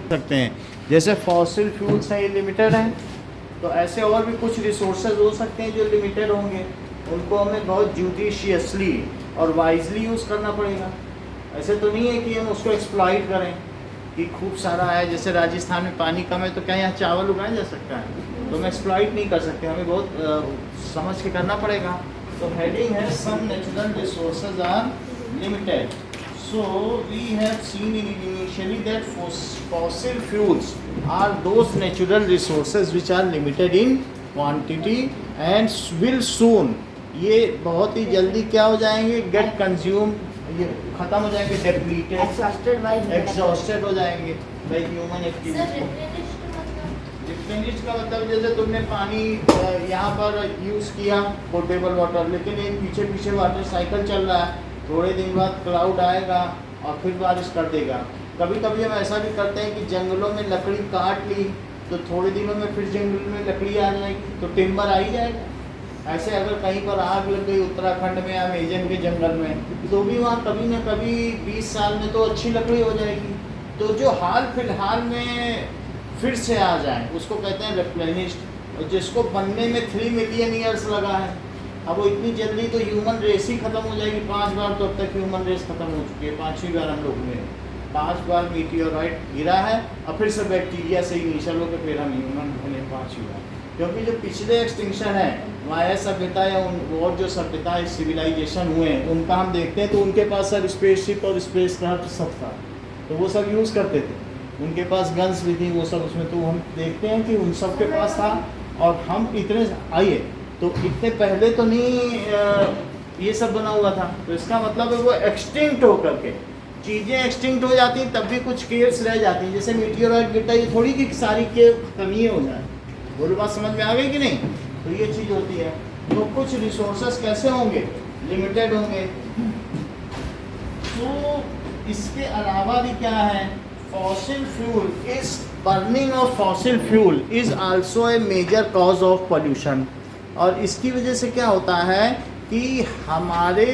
सकते हैं। जैसे फॉसिल फ्यूल्स हैं, ये लिमिटेड हैं, तो ऐसे और भी कुछ रिसोर्सेज हो सकते हैं जो लिमिटेड होंगे, उनको हमें बहुत जुडिशियसली और वाइजली यूज़ करना पड़ेगा। ऐसे तो नहीं है कि हम उसको एक्सप्लॉइट करें कि खूब सारा है, जैसे राजस्थान में पानी कम है तो क्या यहाँ चावल उगाया जा सकता है, तो हम एक्सप्लॉइट नहीं कर सकते, हमें बहुत समझ के करना पड़ेगा। तो हेडिंग है some natural resources are limited. So we have seen initially that fossil fuels are those natural resources which are limited in quantity and will soon, ये बहुत ही जल्दी क्या हो जाएंगे, get consumed, ये खत्म हो जाएंगे, depleted, exhausted हो जाएंगे by human activity। रिप्लेनिश्ड का मतलब जैसे तुमने पानी यहाँ पर यूज़ किया पोर्टेबल वाटर, लेकिन एक पीछे पीछे वाटर साइकिल चल रहा है, थोड़े दिन बाद क्लाउड आएगा और फिर बारिश कर देगा। कभी कभी हम ऐसा भी करते हैं कि जंगलों में लकड़ी काट ली तो थोड़े दिनों में फिर जंगल में लकड़ी आ जाएगी, तो टिम्बर आ ही जाएगा। ऐसे अगर कहीं पर आग लग गई उत्तराखंड में, अमेजन के जंगल में, तो भी वहाँ कभी ना कभी 20 साल में तो अच्छी लकड़ी हो जाएगी। तो जो हाल फिलहाल में फिर से आ जाए उसको कहते हैं रिप्लेनिश्ड, और जिसको बनने में 3 मिलियन ईयर्स लगा है, अब वो इतनी जल्दी तो ह्यूमन रेस ही ख़त्म हो जाएगी। 5 बार तो अब तक ह्यूमन रेस ख़त्म हो चुकी है, 5वीं बार हम लोग में 5 बार मीटियोराइट गिरा है और फिर से बैक्टीरिया से इनिशियल होकर फिर हम ह्यूमन बने 5वीं बार। क्योंकि जो पिछले एक्सटिंक्शन है माया सभ्यता या उन और जो सभ्यता सिविलाइजेशन हुए हैं उनका हम देखते हैं तो उनके पास सब स्पेसशिप और स्पेस क्राफ्ट सब था, तो वो सब यूज़ करते थे, उनके पास गन्स भी थी वो सब उसमें, तो हम देखते हैं कि उन सब के पास था। और हम इतने आइए तो इतने पहले तो नहीं ये सब बना हुआ था, तो इसका मतलब है वो एक्सटिंक्ट होकर के चीज़ें एक्सटिंक्ट हो जाती हैं, तब भी कुछ केयर्स रह जाती हैं। जैसे मीटियोराइट गिरता है, ये थोड़ी कि सारी के कमी हो जाए, बोलो बात समझ में आ गई कि नहीं। तो ये चीज़ होती है। तो कुछ रिसोर्सेस कैसे होंगे, लिमिटेड होंगे। तो इसके अलावा भी क्या है, fossil fuel is burning of fossil fuel is also a major cause of pollution. और इसकी वजह से क्या होता है कि हमारे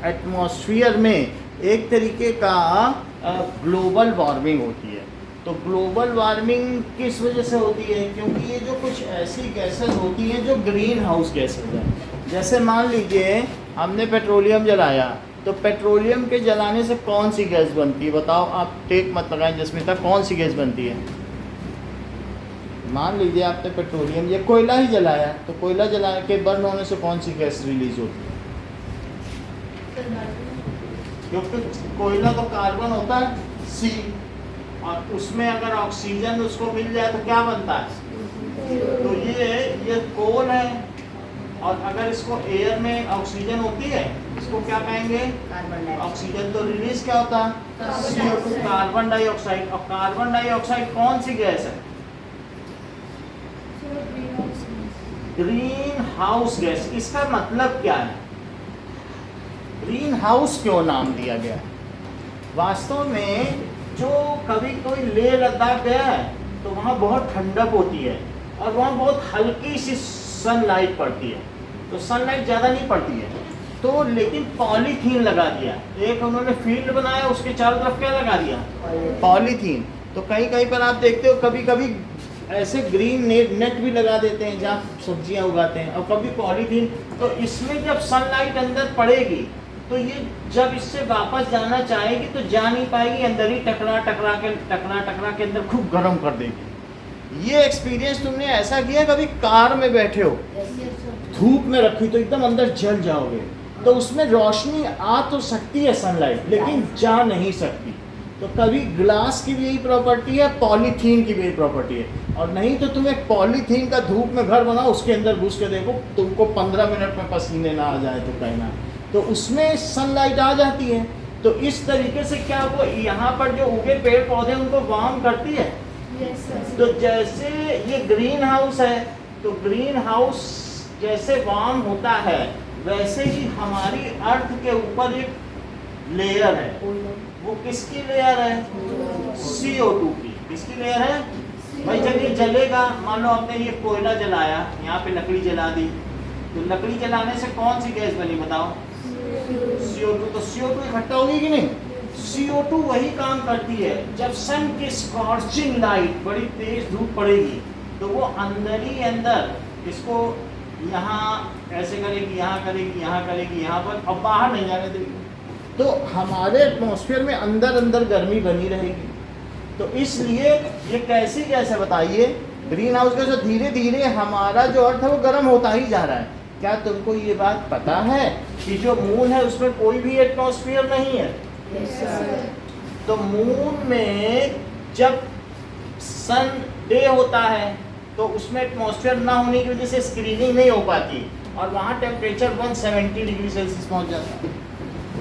एटमॉस्फेयर में एक तरीके का ग्लोबल वार्मिंग होती है। तो ग्लोबल वार्मिंग किस वजह से होती है, क्योंकि ये जो कुछ ऐसी गैसेस होती हैं जो ग्रीन हाउस गैसेस हैं। जैसे मान लीजिए हमने पेट्रोलियम जलाया, तो पेट्रोलियम के जलाने से कौन सी गैस बनती है, बताओ आप, टेक मत लगाएं जस्मिता, कौन सी गैस बनती है। मान लीजिए आपने पेट्रोलियम या कोयला ही जलाया, तो कोयला जलाने के बर्न होने से कौन सी गैस रिलीज होती है, क्योंकि कोयला तो कार्बन होता है सी, और उसमें अगर ऑक्सीजन उसको मिल जाए तो क्या बनता है, तो ये कोल है, और अगर इसको एयर में ऑक्सीजन होती है इसको क्या कहेंगे, ऑक्सीजन, तो रिलीज क्या होता है CO2, कार्बन डाइऑक्साइड। और कार्बन डाइऑक्साइड कौन सी गैस है, ग्रीन हाउस गैस। इसका मतलब क्या है, ग्रीन हाउस क्यों नाम दिया गया है। वास्तव में जो कभी कोई लेह लद्दाख गया है तो वहाँ बहुत ठंडक होती है और वहाँ बहुत हल्की सी सनलाइट पड़ती है, तो सनलाइट ज़्यादा नहीं पड़ती है, तो लेकिन पॉलीथीन लगा दिया। एक उन्होंने फील्ड बनाया, उसके चारों तरफ क्या लगा दिया, पॉलीथीन। तो कहीं कहीं पर आप देखते हो कभी कभी ऐसे ग्रीन नेट भी लगा देते हैं जहाँ सब्जियां उगाते हैं, और कभी पॉलीथीन। तो इसमें जब सनलाइट अंदर पड़ेगी तो ये जब इससे वापस जाना चाहेगी तो जा नहीं पाएगी, अंदर ही टकरा टकरा के अंदर खूब गर्म कर देगी। ये एक्सपीरियंस तुमने ऐसा किया, कभी कार में बैठे हो, धूप में रखी तो एकदम अंदर जल जाओगे, तो उसमें रोशनी आ तो सकती है सनलाइट, लेकिन जा नहीं सकती। तो कभी ग्लास की भी यही प्रॉपर्टी है, पॉलीथीन की भी यही प्रॉपर्टी है। और नहीं तो तुम एक पॉलीथीन का धूप में घर बनाओ, उसके अंदर घुस के देखो, तुमको 15 मिनट में पसीने ना आ जाए तो कहना, तो उसमें सनलाइट आ जाती है। तो इस तरीके से क्या वो यहाँ पर जो उगे पेड़ पौधे उनको वार्म करती है। तो जैसे ये ग्रीन हाउस है, तो ग्रीन हाउस जैसे वार्म होता है वैसे ही हमारी अर्थ के ऊपर एक लेयर है, वो किसकी लेयर है, CO2 की। किसकी लेयर है भाई, जब ये जलेगा, मान लो आपने ये कोयला जलाया, यहाँ पे लकड़ी जला दी, तो लकड़ी जलाने से कौन सी गैस बनी बताओ, CO2। तो CO2 इकट्ठा होगी कि नहीं, CO2 वही काम करती है, जब सन की स्कॉर्चिंग लाइट, बड़ी तेज धूप पड़ेगी तो वो अंदर ही अंदर इसको यहाँ ऐसे करेगी, यहाँ करेगी, यहाँ करेगी, यहाँ पर, अब बाहर नहीं जाने देगी। तो हमारे एटमॉस्फेयर में अंदर अंदर गर्मी बनी रहेगी। तो इसलिए ये कैसी कैसे बताइए, ग्रीन हाउस गैस धीरे धीरे हमारा जो अर्थ है वो गर्म होता ही जा रहा है। क्या तुमको ये बात पता है कि जो मून है उसमें कोई भी एटमॉस्फेयर नहीं है? तो मून में जब सन डे होता है तो उसमें एटमॉस्फेयर ना होने की वजह से स्क्रीनिंग नहीं हो पाती और वहाँ टेम्परेचर 170 डिग्री सेल्सियस पहुँच जाता है।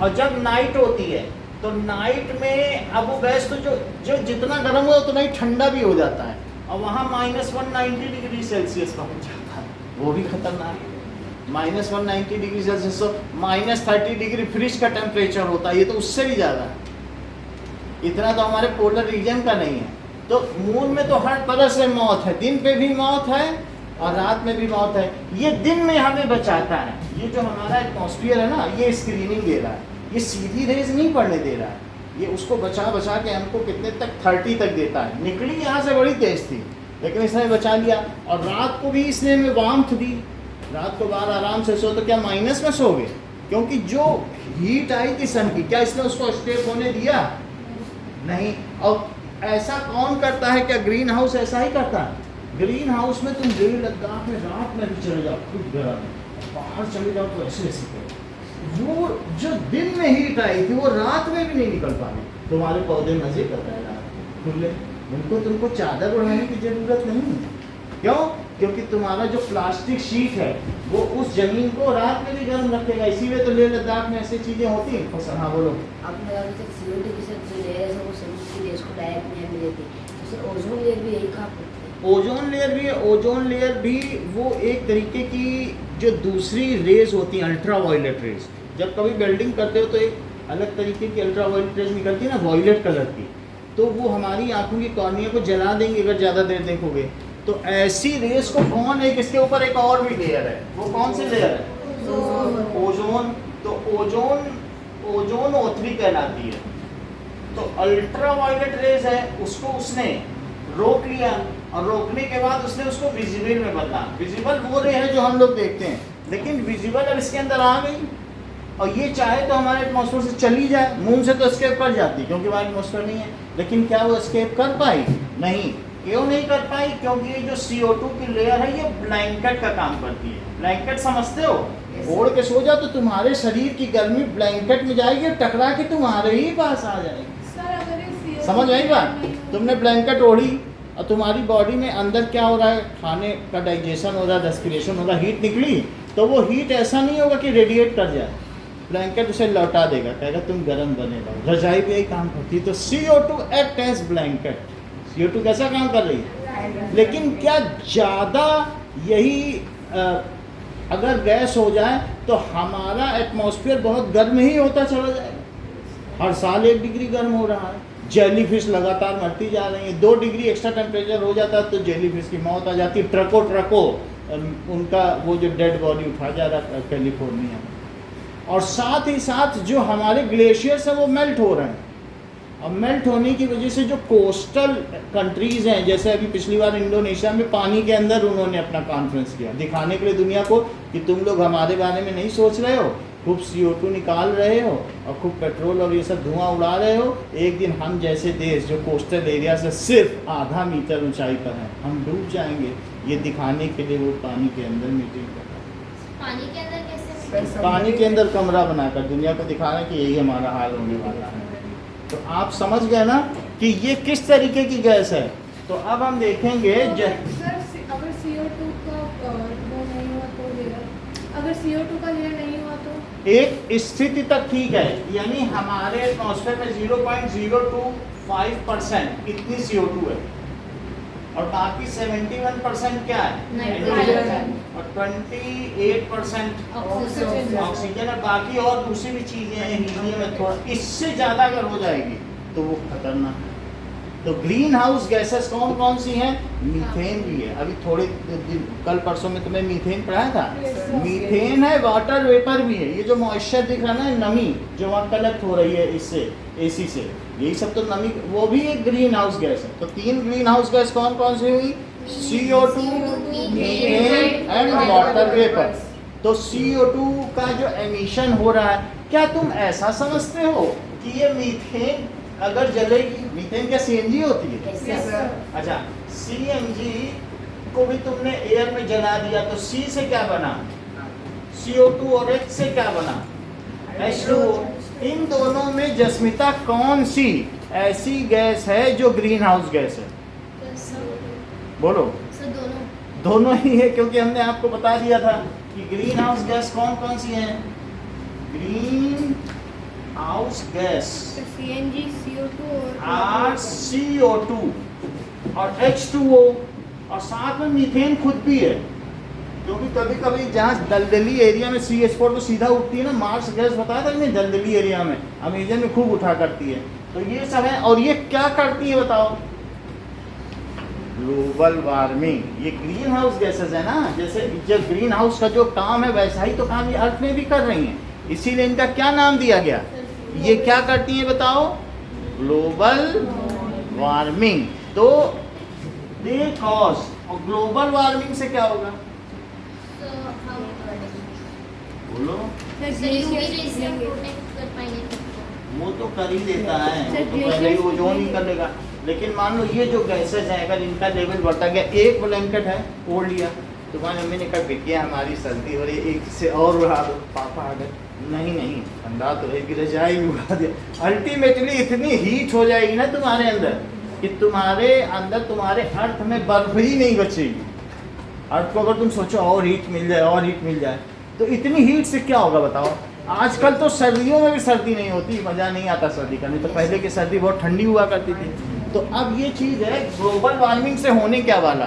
और जब नाइट होती है तो नाइट में अब वो गैस तो जो जितना गर्म हुआ उतना ही ठंडा भी हो जाता है और वहाँ -190 डिग्री सेल्सियस पहुँच जाता है। वो भी खतरनाक है। -190 डिग्री सेल्सियस तो -30 डिग्री फ्रिज का टेम्परेचर होता है, ये तो उससे भी ज़्यादा है। इतना तो हमारे पोलर रीजन का नहीं है। तो मून में तो हर तरह से मौत है, दिन पे भी मौत है और रात में भी मौत है। ये दिन में हमें बचाता है। ये जो हमारा एटमॉस्फेयर है ना, ये स्क्रीनिंग दे रहा है, ये सीधी रेज नहीं पड़ने दे रहा है, ये उसको बचा बचा के हमको कितने तक 30 तक देता है। निकली यहाँ से बड़ी तेज थी लेकिन इसने बचा लिया। और रात को भी इसने हमें वार्मथ दी, रात को बाहर आराम से सो। तो क्या माइनस में सोगे? क्योंकि जो हीट आई थी सन की, क्या इसने उसको एस्केप होने दिया? नहीं। और ऐसा कौन करता है? क्या ग्रीन हाउस ऐसा ही करता है? ग्रीन हाउस में तुम लेह लद्दाख में रात में भी चले जाओ, खुद गर्म, बाहर चले जाओ तो ऐसे ऐसे करो। वो जो दिन में हीट आई थी वो रात में भी नहीं निकल पाई। तुम्हारे पौधे मजे कर रहे हैं खुले, उनको तुमको चादर उड़ाने की जरूरत नहीं है। क्यों? क्योंकि तुम्हारा जो प्लास्टिक शीट है वो उस जमीन को रात में भी गर्म रखेगा। इसीलिए तो लेह लद्दाख में ऐसी चीजें होती हैं। फसल, हाँ बोलो। आपने अभी तक CO2 की सब जो लेयर है वो समुद्र की रेस को डायरेक्ट नहीं मिलती, तो सर ओजोन लेयर भी यही काम करती है। ओजोन लेयर भी है। ओजोन लेयर भी वो एक तरीके की जो दूसरी रेज होती हैं, अल्ट्रा वायलेट रेज। जब कभी वेल्डिंग करते हो तो एक अलग तरीके की अल्ट्रा वायलेट रेज निकलती है ना, वॉयलेट कलर की, तो वो हमारी आंखों की कॉर्निया को जला देंगे अगर ज़्यादा देर देखोगे। तो ऐसी रेस को कौन, एक इसके ऊपर एक और भी लेयर है, वो कौन सी लेयर है? ओजोन। तो ओजोन O3 कहलाती है। तो अल्ट्रा वायलेट रेज है, उसको उसने रोक लिया और रोकने के बाद उसने उसको विजिबल में बदला। विजिबल वो रे है जो हम लोग देखते हैं, लेकिन विजिबल अब इसके अंदर आ गई और ये चाहे तो हमारे एटमॉस्फेयर से चली जाए। मून से तो एस्केप कर जाती क्योंकि वहाँ एटमॉस्फेयर नहीं है, लेकिन क्या वो एस्केप कर पाई? नहीं। क्यों नहीं कर पाई? क्योंकि ये जो CO2 की लेयर है ये ब्लैंकेट का काम करती है। ब्लैंकेट समझते हो? ओढ़ के सो जाओ तो तुम्हारे शरीर की गर्मी ब्लैंकेट में जाएगी और टकरा के तुम्हारे ही पास आ जाएगी। समझ आई बात? तुमने ब्लैंकेट ओढ़ी और तुम्हारी बॉडी में अंदर क्या हो रहा है? खाने का डाइजेशन हो रहा है, रेस्पिरेशन हो रहा है, हीट निकली तो वो हीट ऐसा नहीं होगा कि रेडिएट कर जाए, ब्लैंकेट उसे लौटा देगा, कहेगा तुम गर्म बने रहो। रजाई भी यही काम करती है। तो CO2 act as blanket. CO2 कैसा काम कर रही है? लेकिन क्या ज़्यादा यही अगर गैस हो जाए तो हमारा एटमॉस्फेयर बहुत गर्म ही होता चला जाएगा। हर साल 1 डिग्री गर्म हो रहा है। जेली फिश लगातार मरती जा रही है। 2 डिग्री एक्स्ट्रा टेम्परेचर हो जाता है तो जेली फिश की मौत आ जाती है। ट्रको उनका वो जो डेड बॉडी उठा जा रहा है कैलिफोर्निया में। और साथ ही साथ जो हमारे ग्लेशियर्स हैं वो मेल्ट हो रहे हैं। अब मेल्ट होने की वजह से जो कोस्टल कंट्रीज़ हैं, जैसे अभी पिछली बार इंडोनेशिया में पानी के अंदर उन्होंने अपना कॉन्फ्रेंस किया दिखाने के लिए दुनिया को कि तुम लोग हमारे बारे में नहीं सोच रहे हो, खूब CO2 निकाल रहे हो और खूब पेट्रोल और ये सब धुआं उड़ा रहे हो। एक दिन हम जैसे देश जो कोस्टल एरिया से सिर्फ आधा मीटर ऊंचाई पर हैं, हम डूब जाएंगे। ये दिखाने के लिए वो पानी के अंदर मीटिंग कर रहे हैं। पानी के अंदर कैसे? पानी के अंदर कमरा बनाकर दुनिया को दिखाना कि यही हमारा हाल होने वाला है। तो आप समझ गए ना कि ये किस तरीके की गैस है। तो अब हम देखेंगे अगर CO2 का वो नहीं हुआ तो लेयर, अगर CO2 का लेयर नहीं हुआ तो एक स्थिति तक ठीक है, यानी हमारे एटमॉस्फेयर में 0.025% इतनी CO2 है और बाकी 71% क्या है? नाइट्रोजन और 28% ऑक्सीजन है। बाकी और दूसरी भी चीजें हैं, हीलियम है थोड़ा। इससे ज़्यादा अगर हो जाएगी तो वो खतरनाक है। तो ग्रीन हाउस गैसेस कौन कौन सी हैं? मीथेन भी है। अभी थोड़े कल परसों में तुम्हें मीथेन पढ़ाया था। मीथेन है, वाटर वेपर भी है। ये जो मॉइस्चर दिख रहा है ना, नमी जो वहाँ कलेक्ट हो रही है, इससे एसी से, यही सब तो नमी, वो भी एक ग्रीन हाउस गैस है। तो 3 ग्रीन हाउस गैस कौन कौन सी हुई? CO2, methane and water vapour. तो CO2 का जो एमिशन हो रहा है, क्या तुम ऐसा समझते हो कि ये मीथेन अगर जलेगी, मीथेन क्या CNG होती है? Yes, sir. अच्छा, CNG को भी तुमने एयर में जला दिया तो C से क्या बना? CO2 और H से क्या बना? H2O। इन दोनों में जस्मिता कौन सी ऐसी गैस है जो ग्रीन हाउस गैस है? बोलो। सर दोनों। दोनों ही है, क्योंकि हमने आपको बता दिया था कि ग्रीन हाउस गैस कौन कौन सी हैं? Green house gas CNG, CO2 are CO2 और H2O, और साथ में मीथेन खुद भी है। क्योंकि कभी कभी जहाँ दलदली एरिया में CH4 तो सीधा उठती है ना, मार्स गैस बताया था मैंने, दलदली एरिया में अमेजन में खूब उठा करती है। तो ये सब है, और ये क्या करती है बताओ? Global warming. ये ग्रीन हाउस गैसेस है ना, जैसे जो ग्रीन हाउस का जो काम है वैसा ही तो काम ये अर्थ में भी कर रही हैं, इसीलिए इनका क्या नाम दिया गया? ये क्या करती है बताओ? Global warming. तो दे कॉज, और ग्लोबल वार्मिंग से क्या होगा? बोलो। वो तो कर ही देता है, वो तो पहले ही ओजोन ही कर लेगा। लेकिन मान लो ये जो गैसेज हैं, अगर इनका लेवल बढ़ता गया, एक ब्लैंकेट है ओढ़ लिया, तुम्हारी मम्मी ने कहा बिटिया हमारी सर्दी हो रही है, एक से और उड़ा दो, पापा आ गए, नहीं ठंडा तो रहेगी, रजाई भी उड़ा दिया। अल्टीमेटली इतनी हीट हो जाएगी ना तुम्हारे अंदर कि तुम्हारे अंदर तुम्हारे अर्थ में बर्फ ही नहीं बचेगी। अर्थ को अगर तुम सोचो और हीट मिल जाए, और हीट मिल जाए, तो इतनी हीट से क्या होगा बताओ? आजकल तो सर्दियों में भी सर्दी नहीं होती, मज़ा नहीं आता सर्दी का। नहीं तो पहले की सर्दी बहुत ठंडी हुआ करती थी। तो अब ये चीज़ है, ग्लोबल वार्मिंग से होने क्या वाला?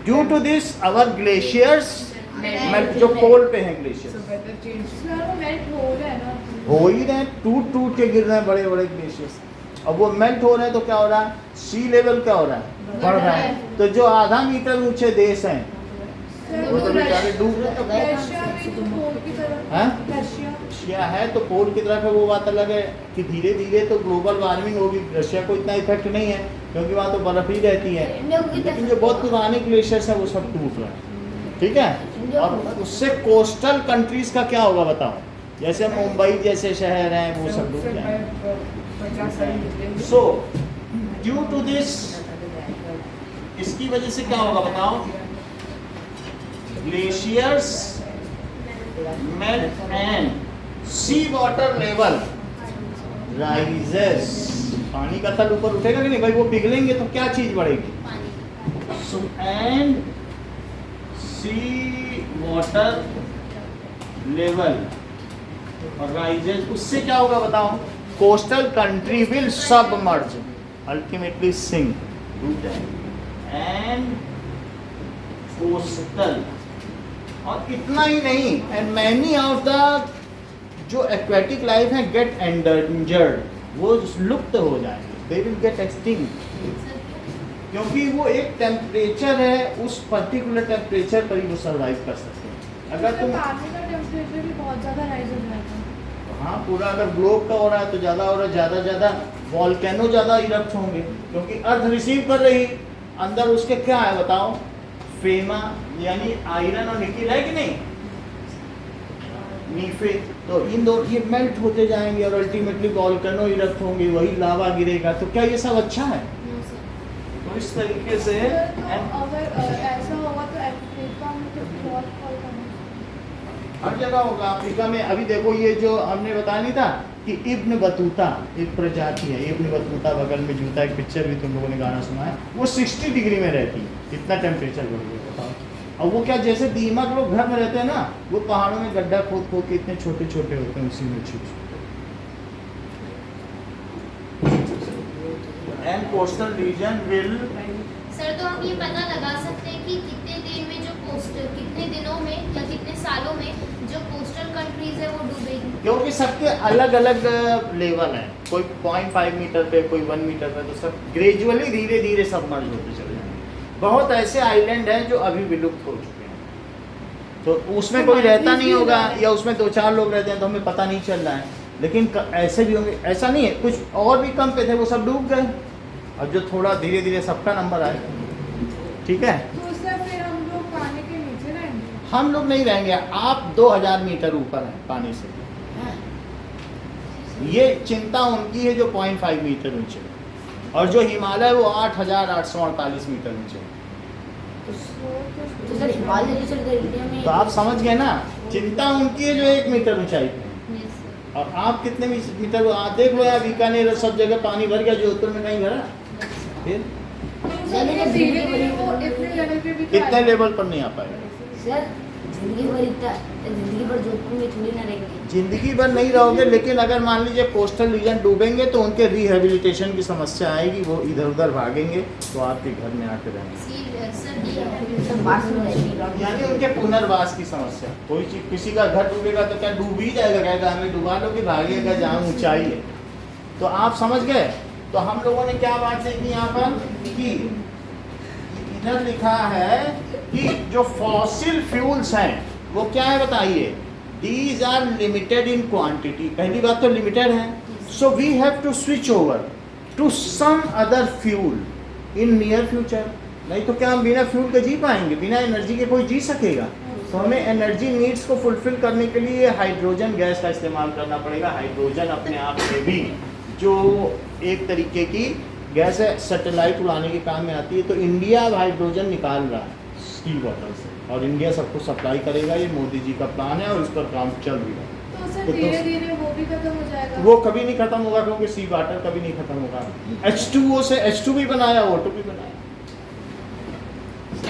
Due to this our glaciers melt, जो पोल पे हैं ग्लेशियर्स, मेल्ट हो रहा है ना, हो ही रहे, टूट के गिर रहे हैं बड़े बड़े ग्लेशियर्स। अब वो मेल्ट हो रहे हैं तो क्या हो रहा है? सी लेवल क्या हो रहा है? बढ़ रहा है। तो जो आधा मीटर ऊंचे देश हैं वो तो बेचारे डूब रहे हैं। रशिया भी तो पोल की तरफ, हाँ? रशिया है तो पोल की तरफ है, वो बात अलग है कि धीरे धीरे तो ग्लोबल वार्मिंग होगी। रशिया को इतना इफेक्ट नहीं है क्योंकि वहाँ तो बर्फ ही रहती है, लेकिन जो बहुत पुराने ग्लेशियर्स हैं वो सब टूट रहे हैं, ठीक है। और उससे कोस्टल कंट्रीज का क्या होगा बताओ? जैसे मुंबई जैसे शहर हैं वो सब डूब जाएंगे। सो ड्यू टू दिस, इसकी वजह से क्या होगा बताओ? Glaciers melt and sea water level rises. पानी का तल ऊपर उठेगा कि नहीं भाई? वो पिघलेंगे तो क्या चीज बढ़ेगी? So and sea water level rises, उससे क्या होगा बताओ? Coastal country will submerge, ultimately sink, डूब जाएंगे। एंड कोस्टल, और इतना ही नहीं, एंड मैनी ऑफ द जो एक्वेटिक लाइफ है गेट एंडरजर्ड, वो लुप्त हो जाएंगे, दे विल गेट एक्सटिंक्ट, क्योंकि वो एक टेम्परेचर है, उस पर्टिकुलर टेम्परेचर पर ही वो सर्वाइव कर सकते हैं। अगर तुम पानी का टेम्परेचर भी बहुत ज़्यादा राइज हो जाएगा। हाँ, पूरा अगर ग्लोब का हो रहा है तो ज़्यादा हो रहा है, ज़्यादा वॉल्केनो ज़्यादा इरप्ट होंगे, क्योंकि अर्थ रिसीव कर रही, अंदर उसके क्या है बताओ? फेमा यानी आयरन और निकिल है कि नहीं, नीफे। तो इन दो ये मेल्ट होते जाएंगे और अल्टीमेटली वॉल्केनो इरप्ट होंगे, वही लावा गिरेगा। तो क्या ये सब अच्छा है? तो इस तरीके से अगर ऐसा होगा तो अफ्रीका में तो बहुत फल हर जगह होगा। अफ्रीका में अभी देखो, ये जो हमने बताया नहीं था कि इब्न बतूता एक प्रजाति है, इब्न बतूता बगल में जूता, एक पिक्चर भी तुम लोगों ने गाना सुना है, वो 60 डिग्री में रहती है। इतना टेम्परेचर बढ़ गया बताओ। और वो क्या, जैसे दीमक लोग घर में रहते हैं ना, वो पहाड़ों में गड्ढा खोद खोद के इतने छोटे छोटे होते हैं, उसी में छुप। And coastal region will, sir तो हम ये पता लगा सकते हैं कि कितने दिन में जो कोस्टल, कितने दिनों में या कितने सालों में जो कोस्टल कंट्रीज है वो डूबेगी, क्योंकि सबके अलग अलग लेवल है, कोई 0.5 मीटर पे, कोई 1 मीटर पे, तो सब ग्रेजुअली धीरे धीरे सबमर्ज होते चले जाएंगे। बहुत ऐसे आइलैंड हैं जो अभी विलुप्त हो चुके हैं, तो उसमें कोई रहता नहीं होगा, या उसमें 2-4 लोग रहते हैं तो हमें पता नहीं चल रहा है। लेकिन ऐसे भी होंगे, ऐसा नहीं है, कुछ और भी कम पे थे वो सब डूब गए। अब जो थोड़ा धीरे धीरे सबका नंबर आएगा, ठीक है। तो उससे फिर हम लोग पानी के नीचे रहेंगे? हम लोग नहीं रहेंगे, आप 2000 मीटर ऊपर हैं पानी से। ये चिंता उनकी है जो 0.5 मीटर ऊंचे, और जो हिमालय वो 8848 मीटर ऊंचे। तो सर हिमालय तो चल गए इंडिया में। तो आप समझ गए ना, चिंता उनकी है जो 1 मीटर ऊंचाई पे है। Yes sir. और आप कितने मीटर, आप देख लो यार, बीकानेर सब जगह पानी भर गया, जोधपुर में नहीं भरा। फिर धीरे धीरे वो इतने लेवल पे भी तो कितने आएगा। लेवल पर नहीं आ पाएगा। सर जिंदगी भर जोधपुर में थोड़ी ना रहेंगे। जिंदगी भर नहीं रहोगे, लेकिन अगर मान लीजिए कोस्टल रीजन डूबेंगे तो उनके रिहेबिलिटेशन की समस्या आएगी, वो इधर उधर भागेंगे तो आपके घर में आके रहेंगे, सर बात सुन रहे यानी उनके पुनर्वास की समस्या। कोई चीज, किसी का घर डूबेगा तो क्या डूब ही जाएगा, कहेगा हमें डुबा लो, कि भागेगा जहाँ ऊंचाई है। तो आप समझ गए। तो हम लोगों ने क्या बात सीखी यहाँ पर, कि इधर लिखा है कि जो फॉसिल फ्यूल्स हैं वो क्या है बताइए, these are limited in quantity. पहली बात तो लिमिटेड है, so we have to switch over to some other fuel in near future. नहीं तो क्या हम बिना फ्यूल के जी पाएंगे, बिना एनर्जी के कोई जी सकेगा। तो हमें एनर्जी नीड्स को फुलफिल करने के लिए हाइड्रोजन गैस का इस्तेमाल करना पड़ेगा। हाइड्रोजन अपने आप में भी जो एक तरीके की गैस है, सैटेलाइट उड़ाने के काम में आती है। तो इंडिया अब हाइड्रोजन निकाल रहा है सी वाटर से, और इंडिया सबको सप्लाई करेगा। ये मोदी जी का प्लान है और इस पर काम चल रही है। तो सर धीरे धीरे वो भी खत्म हो जाएगा। वो कभी नहीं खत्म होगा, क्योंकि सी वाटर कभी नहीं खत्म होगा। H2O से H2 भी बनाया, O2 भी बनाया,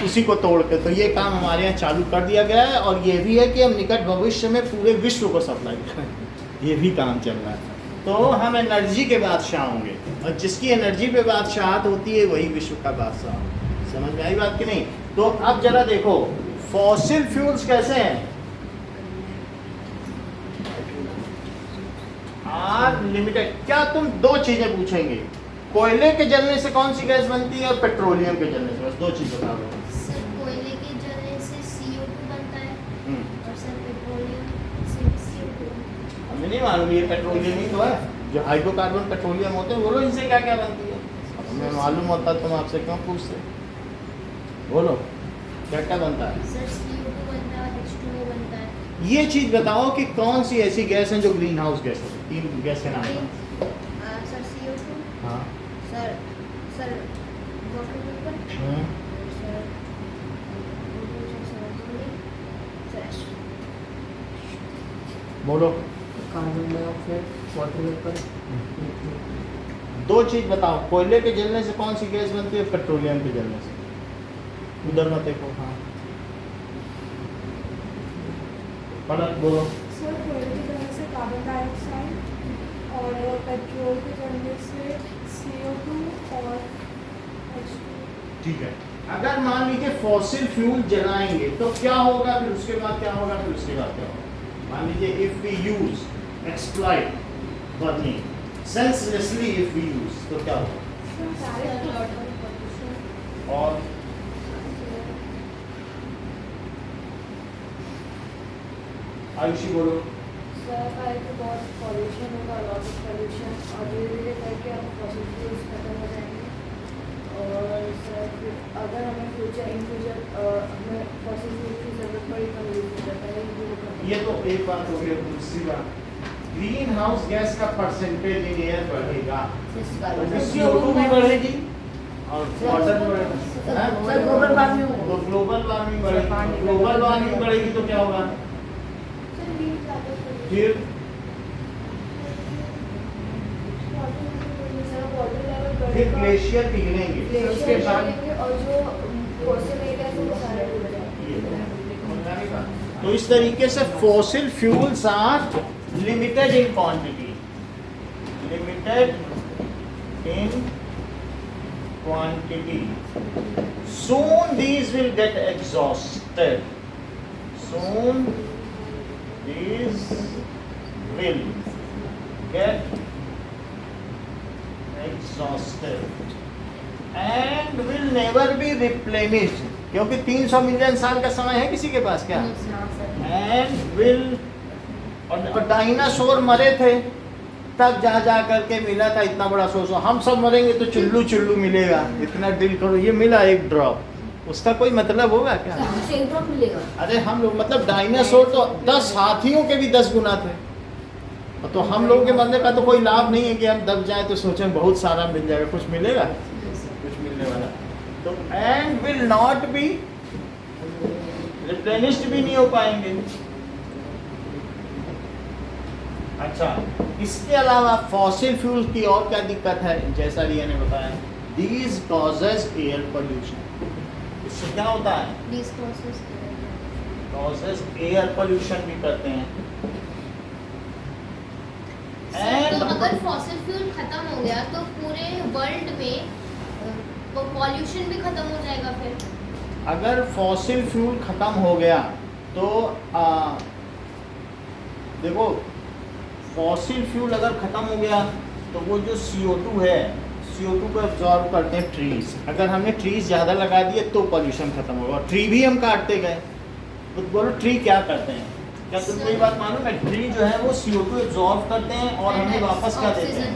उसी को तोड़ के। तो ये काम हमारे यहाँ चालू कर दिया गया है, और ये भी है कि हम निकट भविष्य में पूरे विश्व को सप्लाई करें। ये भी काम चल रहा है। तो हम एनर्जी के बादशाह होंगे, और जिसकी एनर्जी पे बादशाहत होती है वही विश्व का बादशाह होगा। समझ में आई बात कि नहीं। तो अब जरा देखो फॉसिल फ्यूल्स कैसे हैं, आर लिमिटेड। क्या तुम दो चीजें पूछेंगे, कोयले के जलने से कौन सी गैस बनती है और पेट्रोलियम के जलने से, बस दो चीज बता दो। सर कोयले के जलने से CO2 बनता है, और सर पेट्रोलियम से भी CO2। हमें नहीं मालूम, ये पेट्रोलियम ही तो है। जो हाइड्रोकार्बन पेट्रोलियम होते हैं, बोलो इनसे क्या क्या बनती है। हमें मालूम होता तो हम आपसे क्यों पूछते। बोलो क्या क्या बनता है। सर CO2 बनता है, H2O बनता है। ये चीज बताओ कि कौन सी ऐसी गैस है जो ग्रीन हाउस गैस है। तीन गैस के नाम बताओ। सर CO2, हाँ। सर वाटर वेपर, सर बोलो कार्बन डाइऑक्साइड, वाटर वेपर। दो चीज बताओ, कोयले के जलने से कौन सी गैस बनती है, पेट्रोलियम के जलने से। उधर मत देखो, हाँ पलट बोलो। सर कोयले के जलने से कार्बन डाइऑक्साइड, और पेट्रोल के जलने से CO2 और H2। ठीक है। अगर मान लीजिए फॉसिल फ्यूल जलाएंगे तो क्या होगा, फिर उसके बाद क्या होगा, फिर उसके बाद क्या होगा। मान लीजिए if we use exploit burning senselessly, if we use, तो क्या होगा। और आयुषी बोलो। सर पहले तो बहुत पॉल्यूशन होगा, लॉट ऑफ पॉल्यूशन, और धीरे धीरे करके हम फॉसिल फ्यूल्स खत्म हो जाएंगे। और सर फिर अगर हमें इन फ्यूचर हमें फॉसिल फ्यूल की ज़रूरत पड़ी तो यूज हो जाता है। ये तो एक बात हो गई। दूसरी बात, ग्रीन हाउस गैस का परसेंटेज इन एयर बढ़ेगा, CO2 भी बढ़ेगी और वाटर भी बढ़ेगा। सर ग्लोबल वार्मिंग तो ग्लोबल वार्मिंग बढ़ेगी, ग्लोबल वार्मिंग बढ़ेगी तो क्या होगा, फिर ग्लेशियर पिघलेंगे, उसके बाद और जो फॉसिल एरिया है वो सारे डूब जाएंगे। तो इस तरीके से fossil fuels are limited in quantity, limited in quantity. Soon these will get exhausted. Soon these will get exhausted and will never be replenished. क्योंकि 300 मिलियन साल का समय है किसी के पास क्या, and will और डायनासोर मरे थे तब जा करके मिला था इतना बड़ा सोर्स। हम सब मरेंगे तो चुल्लू चुल्लू मिलेगा, इतना डील करो, ये मिला एक ड्रॉप, उसका कोई मतलब होगा क्या? हमसे एक ड्रॉप मिलेगा। अरे हम लोग मतलब डायनासोर तो 10 हाथियों के भी 10 गुना थे, तो हम लोगों के मरने का तो कोई लाभ नहीं है कि हम दब जाए तो सोचें बहुत सारा मिल जाएगा, कुछ मिलेगा? कुछ मिलने वाला तो and will not be replenished भी नहीं हो पाएंगे। अच्छा, इसके अलावा फॉसिल फ्यूल की और क्या दिक्कत है? जैसा रिया ने बताया, दीज कॉजेज एयर पोल्यूशन। इससे क्या होता है? कॉजेज एयर पोल्यूशन भी करते हैं। तो अगर फॉसिल फ्यूल खत्म हो गया तो पूरे वर्ल्ड में पॉल्यूशन भी खत्म हो जाएगा फिर? अगर फॉसिल फ्यूल खत्म हो गया तो देखो, फॉसिल फ्यूल अगर खत्म हो गया तो वो जो CO2 है, CO2 को एब्जॉर्ब करते हैं ट्रीज। अगर हमने ट्रीज ज़्यादा लगा दिए तो पॉल्यूशन खत्म होगा। और ट्री भी हम काटते गए तो बोलो ट्री क्या करते हैं? क्या तुमको ये बात मालूम है? ट्री जो है वो CO2 एब्जॉर्ब करते हैं और हमें वापस क्या देते हैं?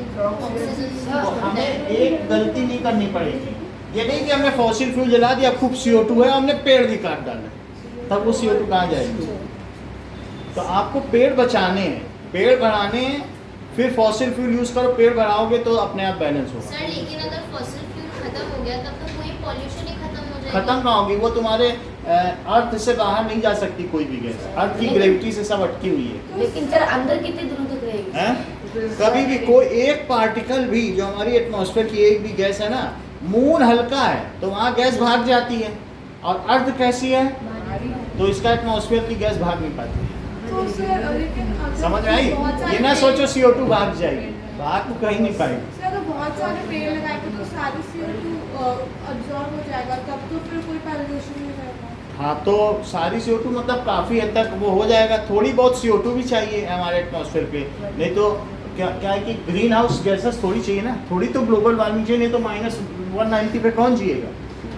तो हमें एक गलती नहीं करनी पड़ेगी। ये नहीं कि हमने फॉसिल फ्यूल जला दिया, खूब CO2 है, हमने पेड़ भी काट डाले, तब वो CO2 कहाँ जाएगी? तो आपको पेड़ बचाने हैं, पेड़ बढ़ाने हैं, फिर फॉसिल फ्यूल यूज करो। पेड़ बढ़ाओगे तो अपने आप बैलेंस होगा। सर लेकिन अगर फॉसिल फ्यूल खत्म हो गया तब तो कोई पॉल्यूशन ही खत्म हो जाएगा। खत्म कहाँ होगी? वो तुम्हारे अर्थ से बाहर नहीं जा सकती कोई भी गैस, अर्थ की ग्रेविटी से सब अटकी हुई है। लेकिन सर अंदर कितने दिनों तक रहेगी? हैं? कभी भी कोई एक पार्टिकल भी, जो हमारी एटमॉस्फेयर की एक भी गैस है ना, मून हल्का है तो वहाँ गैस भाग जाती है, और अर्थ कैसी है तो इसका एटमॉस्फेयर की गैस भाग नहीं पाती है। तो सर लेकिन अगर समझ में आई? बहुत सारे ये ना पेड़- सोचो CO2 भाग जाएगी, भाग तो कहीं नहीं पाएगी। सर अगर बहुत सारे पेड़ लगाएंगे तो सारी CO2 अब्जॉर्ब हो जाएगा, तब तो फिर कोई पॉल्यूशन नहीं रहेगा। हाँ, तो सारी CO2 मतलब काफ़ी हद तक वो हो जाएगा। थोड़ी बहुत CO2 भी चाहिए हमारे एटमॉस्फेयर पे, नहीं तो क्या है कि ग्रीन हाउस गैसेस थोड़ी चाहिए ना, थोड़ी तो ग्लोबल वार्मिंग चाहिए, नहीं तो -190 पे कौन जिएगा?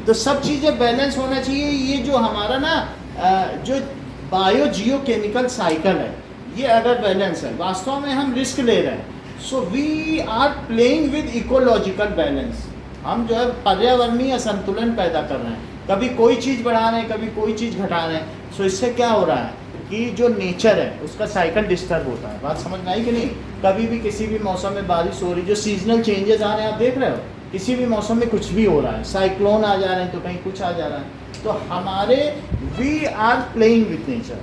तो सब चीज़ें बैलेंस होना चाहिए। ये जो हमारा ना जो बायो जियो केमिकल साइकिल है, ये अगर बैलेंस है, वास्तव में हम रिस्क ले रहे हैं। So we are playing with ecological balance. हम जो है पर्यावरणीय संतुलन पैदा कर रहे हैं, कभी कोई चीज़ बढ़ा रहे हैं, कभी कोई चीज़ घटा रहे हैं। सो इससे क्या हो रहा है कि जो नेचर है उसका साइकिल डिस्टर्ब होता है। बात समझ में आई कि नहीं? कभी भी किसी भी मौसम में बारिश हो रही, जो सीजनल चेंजेस आ रहे हैं आप देख रहे हो, किसी भी मौसम में कुछ भी हो रहा है, साइक्लोन आ जा रहे हैं तो कहीं कुछ आ जा रहा है। तो हमारे we are playing with nature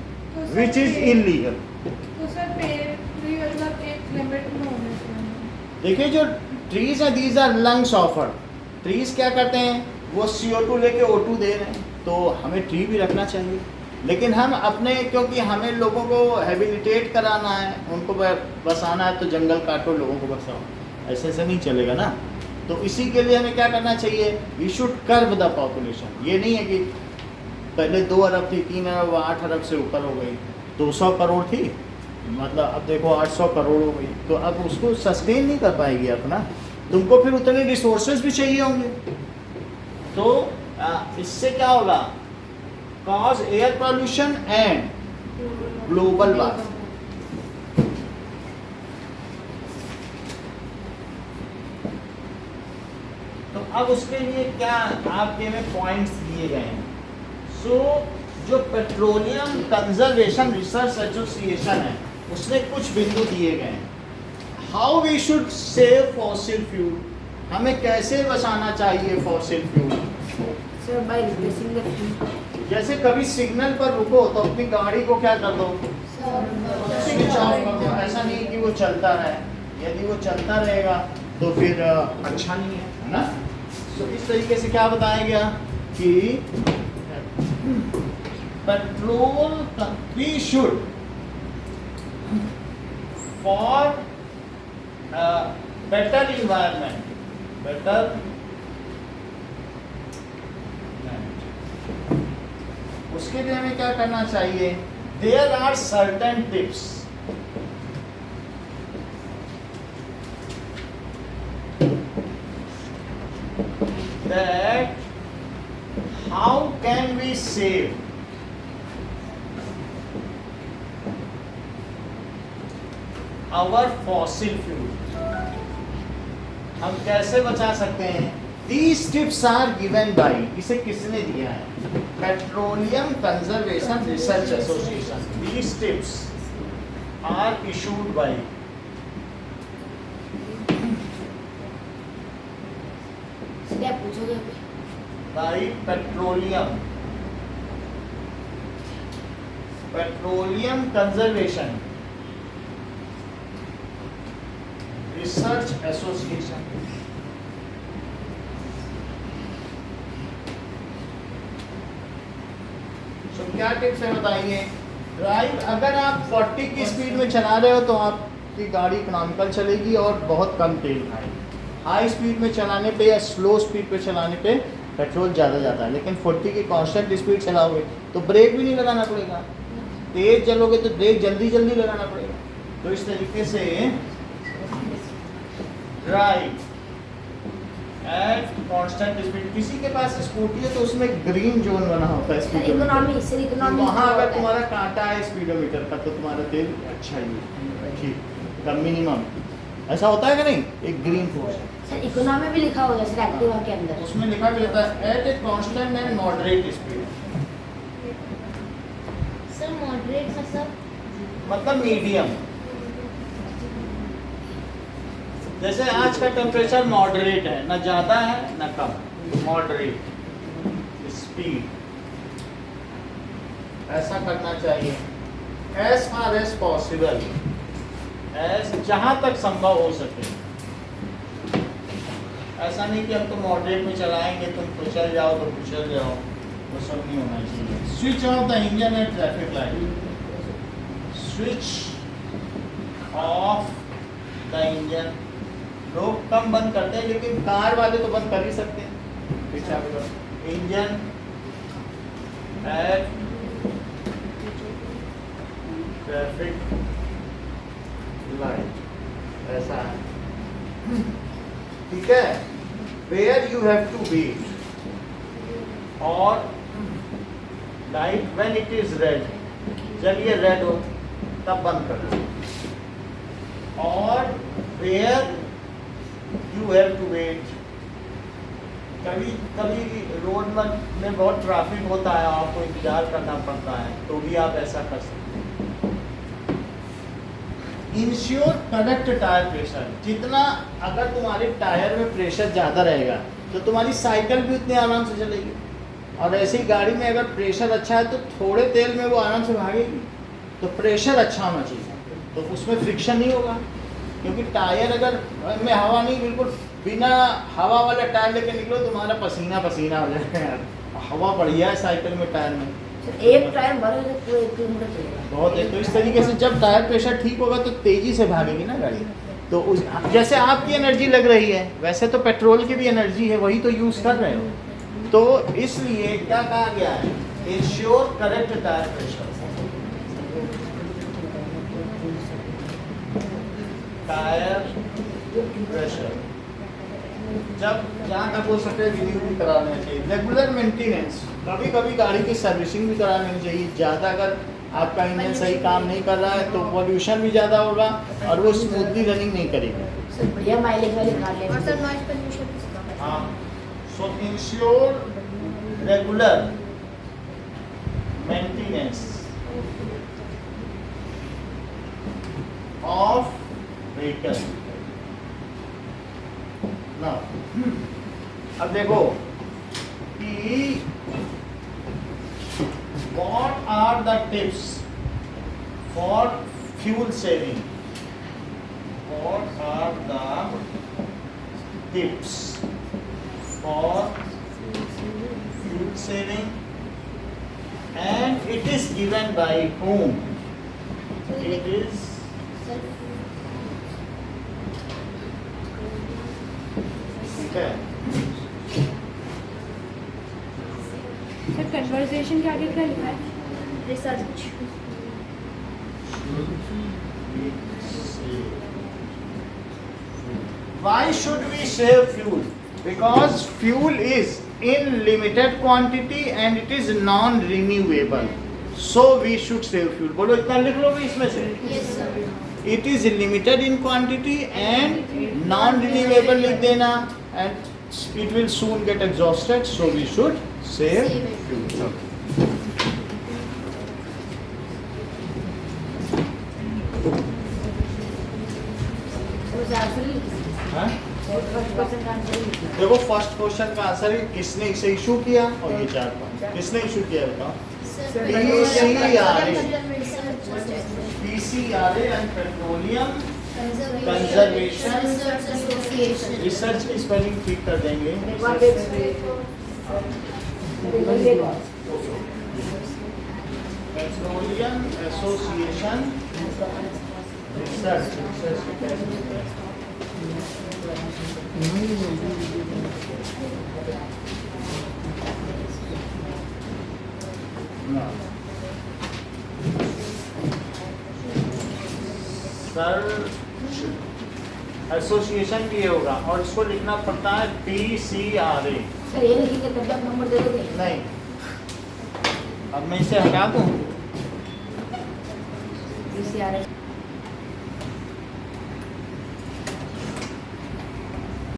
which is illegal. तो सर पेड़ भी मतलब एक लिमिट में होने चाहिए। देखिए, जो ट्रीज हैं, these are lungs of earth. Trees क्या करते हैं? वो CO2 लेके O2 दे रहे हैं, तो हमें ट्री भी रखना चाहिए। लेकिन हम अपने, क्योंकि हमें लोगों को हैबिलिटेट कराना है, उनको बसाना है, तो जंगल काटो, लोगों को बसाओ, ऐसे नहीं चलेगा ना। तो इसी के लिए हमें क्या करना चाहिए? We should curb the population. ये नहीं है कि पहले 2 अरब थी, 3 अरब, 8 अरब से ऊपर हो गई, 200 करोड़ थी, मतलब अब देखो 800 करोड़ हो गई, तो अब उसको सस्टेन नहीं कर पाएगी अपना। तुमको फिर उतने रिसोर्सेज भी चाहिए होंगे। तो इससे क्या होगा? Cause air pollution and global warming. तो अब उसके लिए क्या आपके में पॉइंट्स दिए गए हैं। सो जो पेट्रोलियम कंजर्वेशन रिसर्च एसोसिएशन है, उसने कुछ बिंदु दिए गए हैं। How we should save fossil fuel, हमें कैसे बचाना चाहिए fossil fuel. Sir by replacing the fuel. जैसे कभी सिग्नल पर रुको तो अपनी गाड़ी को क्या कर दो? स्विच ऑफ कर दो। ऐसा नहीं कि वो चलता रहे। यदि वो चलता रहेगा तो फिर अच्छा नहीं है ना। तो इस तरीके से क्या बताया गया कि petrol we should for better environment, better उसके लिए हमें क्या करना चाहिए? There are certain tips. That how can we save? Our fossil fuel. हम कैसे बचा सकते हैं? These tips are given by, इसे किसने दिया है? Petroleum conservation research association. These tips are issued by सीधे आप पूछोगे पेट्रोलियम कंजर्वेशन रिसर्च एसोसिएशन। तो क्या टिप्स है बताइए? ड्राइव, अगर आप 40 की स्पीड में चला रहे हो तो आपकी गाड़ी इकोनॉमिकल चलेगी और बहुत कम तेल खाएगी। हाई स्पीड में चलाने पे या स्लो स्पीड पे चलाने पे पेट्रोल ज़्यादा जाता है, लेकिन 40 की कांस्टेंट स्पीड चलाओगे तो ब्रेक भी नहीं लगाना पड़ेगा। तेज चलोगे तो ब्रेक जल्दी जल्दी लगाना पड़ेगा। तो इस तरीके से ड्राइव एट कांस्टेंट स्पीड। किसी के पास स्कूटी है तो उसमें ग्रीन जोन बना होता है स्पीड इकोनॉमी, सर इकोनॉमी वहाँ अगर तुम्हारा कांटा है स्पीडोमीटर का तो तुम्हारा तेल अच्छा यूज ठीक का मिनिमम ऐसा होता है कि नहीं? एक ग्रीन फोर्स है सर इकोनॉमी भी लिखा होगा सर एक्टिवा के अंदर। उसमें लिखा भी रहता है at a constant and moderate speed. Sir moderate मतलब मतलब मीडियम। जैसे आज का टेम्परेचर मॉडरेट है, ना ज़्यादा है ना कम, मॉडरेट स्पीड ऐसा करना चाहिए। As far as possible, as जहाँ तक संभव हो सके। ऐसा नहीं कि हम तो मॉडरेट में चलाएंगे, तुम कुचल जाओ तो कुचल जाओ, वो सब नहीं होना चाहिए। Switch off the engine at traffic light. Switch off the engine लोग कम बंद करते हैं, लेकिन कार वाले तो बंद कर ही सकते हैं। इंजन एट ट्रैफिक लाइट ऐसा है, ठीक है। Where you have to wait और light when it is red, जब ये रेड हो तब बंद कर दो। और where you have to wait, कभी कभी रोड में बहुत ट्रैफिक होता है, आपको इंतजार करना पड़ता है, तो भी आप ऐसा कर सकते हैं। Ensure correct tyre pressure. जितना अगर तुम्हारे टायर में प्रेशर ज़्यादा रहेगा तो तुम्हारी साइकिल भी उतने आराम से चलेगी, और ऐसी गाड़ी में अगर प्रेशर अच्छा है तो थोड़े तेल में वो आराम से भागेगी। तो प्रेशर अच्छा होना चाहिए, तो उसमें फ्रिक्शन नहीं होगा, क्योंकि टायर अगर में हवा नहीं, बिल्कुल बिना हवा वाला टायर लेके निकलो तुम्हारा पसीना पसीना हो जाएगा यार। हवा बढ़िया है साइकिल में, टायर में एक टायर भरे तो पूरे 1 किलोमीटर चलेगा बहुत है। तो इस तरीके से जब टायर प्रेशर ठीक होगा तो तेजी से भागेगी ना गाड़ी। तो उस जैसे आपकी एनर्जी लग रही है वैसे तो पेट्रोल की भी एनर्जी है, वही तो यूज़ कर रहे हो। तो इसलिए क्या कहा गया है? Ensure correct tyre pressure. Tyre pressure जब जहाँ तक हो सके रिव्यू भी करा लेना चाहिए। रेगुलर मेंटेनेंस, कभी कभी गाड़ी की सर्विसिंग भी करा लेनी चाहिए। ज़्यादा अगर आपका इंजन सही काम नहीं कर रहा है तो पॉल्यूशन भी ज़्यादा होगा और वो स्मूथली रनिंग नहीं करेगी। सर बढ़िया माइलेज वाली कार लेनी और सर चाहिए। नॉइज पोल्यूशन हाँ, सो ensure regular maintenance of vehicle. ना अब देखो कि what are the tips for fuel saving? What are the tips for fuel saving? And it is given by whom? It is okay. Sir conversation के आगे क्या लिखा है? Research. Why should we save fuel? Because fuel is in limited quantity and it is non-renewable. So we should save fuel. बोलो इतना लिख लो भी इसमें से। Yes sir. It is limited in quantity and non renewable लिख देना, and it will soon get exhausted, so we should save Save it. Fuel. उस answer ही लिखना हाँ? फर्स्ट क्वेश्चन का आंसर ही लिखना देखो फर्स्ट क्वेश्चन का आंसर है किसने इसे इशू किया, और ये 4 पॉइंट किसने इशू किया बताओ। PCRA and petroleum Conservation Research Association. Research की स्पेलिंग ठीक कर देंगे। एक बार देख पेट्रोलियम एसोसिएशन रिसर्च एसोसिएशन भी ये होगा, और इसको लिखना पड़ता है PCRA। सर ये लिखेंगे तब तक नंबर दे दोगे नहीं, अब मैं इसे हटा दूं। PCRA